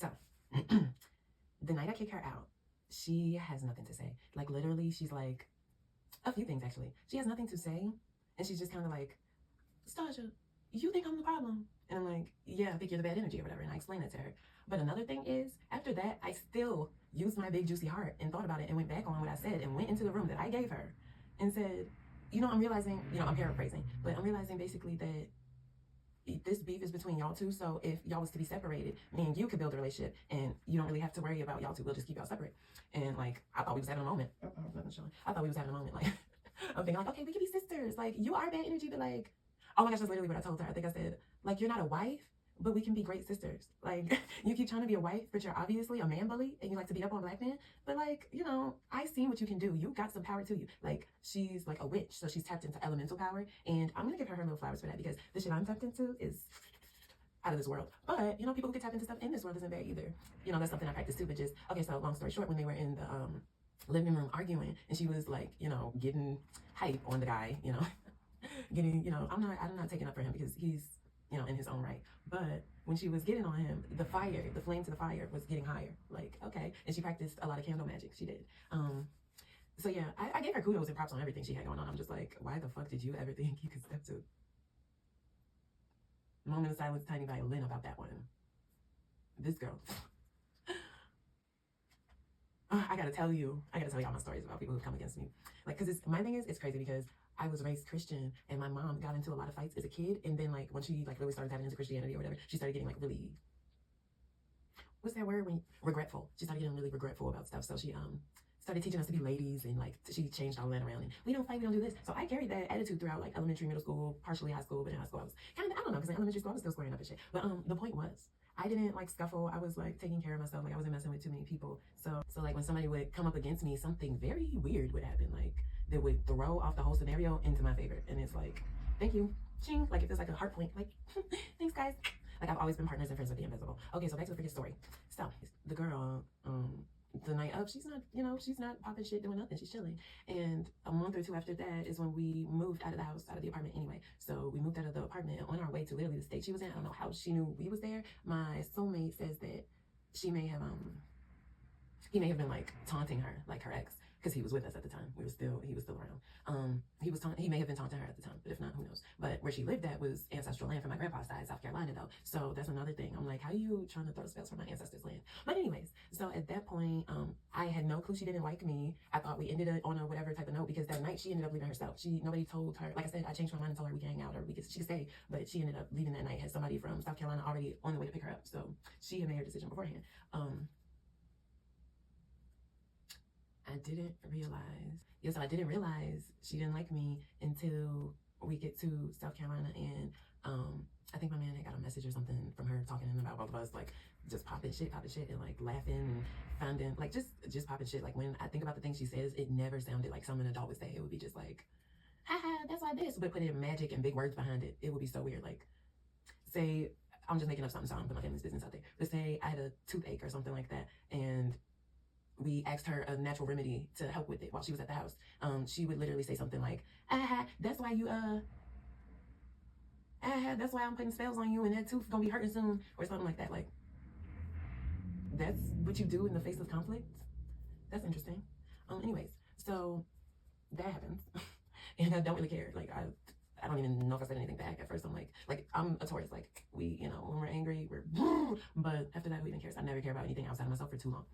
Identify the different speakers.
Speaker 1: So, the night I kick her out, she has nothing to say. Like, literally, she's like, a few things actually. She has nothing to say, and she's just kind of like, Stasha, you think I'm the problem? And I'm like, yeah, I think you're the bad energy or whatever. And I explained it to her. But another thing is, after that, I still used my big juicy heart and thought about it and went back on what I said and went into the room that I gave her and said, I'm realizing, I'm paraphrasing, but I'm realizing basically that this beef is between y'all two. So if y'all was to be separated, me and you could build a relationship and you don't really have to worry about y'all two. We'll just keep y'all separate. And like, I thought we was having a moment. Nothing showing. I thought we was having a moment. Like, I'm thinking like, okay, we can be sisters. Like, you are bad energy, but like, oh my gosh, that's literally what I told her. I think I said, like, you're not a wife, but we can be great sisters. Like, you keep trying to be a wife, but you're obviously a man bully and you like to beat up on black men. But like, I seen what you can do. You got some power to you. Like, she's like a witch, so she's tapped into elemental power. And I'm gonna give her little flowers for that because the shit I'm tapped into is out of this world. But, people who can tap into stuff in this world isn't bad either. That's something I practice too, but just, okay, so long story short, when they were in the living room arguing and she was like, getting hype on the guy, getting, I'm not taking up for him because he's, in his own right. But when she was getting on him, the flame to the fire was getting higher. Like, okay. And she practiced a lot of candle magic. She did. So yeah, I gave her kudos and props on everything she had going on. I'm just like, why the fuck did you ever think you could step to? Moment of silence, tiny violin about that one. This girl. I gotta tell y'all my stories about people who've come against me. Like, cause my thing is, it's crazy because I was raised Christian and my mom got into a lot of fights as a kid. And then like, when she like really started tapping into Christianity or whatever, she started getting like really, what's that word? Regretful. She started getting really regretful about stuff. So she, started teaching us to be ladies and like, she changed all that around and we don't fight, we don't do this. So I carried that attitude throughout like elementary, middle school, partially high school, but in high school I was kind of, I don't know, cause in elementary school I was still squaring up and shit. But the point was, I didn't like scuffle. I was like taking care of myself. Like I wasn't messing with too many people. So like when somebody would come up against me, something very weird would happen. Like that would throw off the whole scenario into my favor. And it's like, thank you. Ching. Like if there's like a heart point, like, thanks guys. Like I've always been partners and friends with the invisible. Okay, so back to the freaking story. So the girl, the night of, she's not popping shit, doing nothing. She's chilling. And a month or two after that is when we moved out of the house, out of the apartment anyway. So we moved out of the apartment and on our way to literally the state she was in. I don't know how she knew we was there. My soulmate says that he may have been like taunting her, like her ex, because he was with us at the time. He was still around. He may have been taunting her at the time, but if not, who knows? But where she lived at was ancestral land from my grandpa's side, South Carolina though. So that's another thing. I'm like, how are you trying to throw spells from my ancestors' land? But anyways, so at that point, I had no clue she didn't like me. I thought we ended it on a whatever type of note because that night she ended up leaving herself. Nobody told her. Like I said, I changed my mind and told her we could hang out or she could stay, but she ended up leaving that night. Had somebody from South Carolina already on the way to pick her up. So she had made her decision beforehand. I didn't realize she didn't like me until we get to South Carolina and I think my man had got a message or something from her talking about both of us, like just popping shit and like laughing and finding like just popping shit. Like when I think about the things she says, it never sounded like something an adult would say. It would be just like, haha, that's why this, but put in magic and big words behind it. It would be so weird. Like say, I'm just making up something, so I'm putting my family's business out there. But say I had a toothache or something like that and we asked her a natural remedy to help with it while she was at the house. She would literally say something like, that's why you, that's why I'm putting spells on you and that tooth gonna be hurting soon, or something like that. Like, that's what you do in the face of conflict? That's interesting. Anyways, so that happens. And I don't really care. Like, I don't even know if I said anything back at first. I'm like I'm a Taurus. Like, we, when we're angry, we're, but after that, who even cares? I never care about anything outside of myself for too long.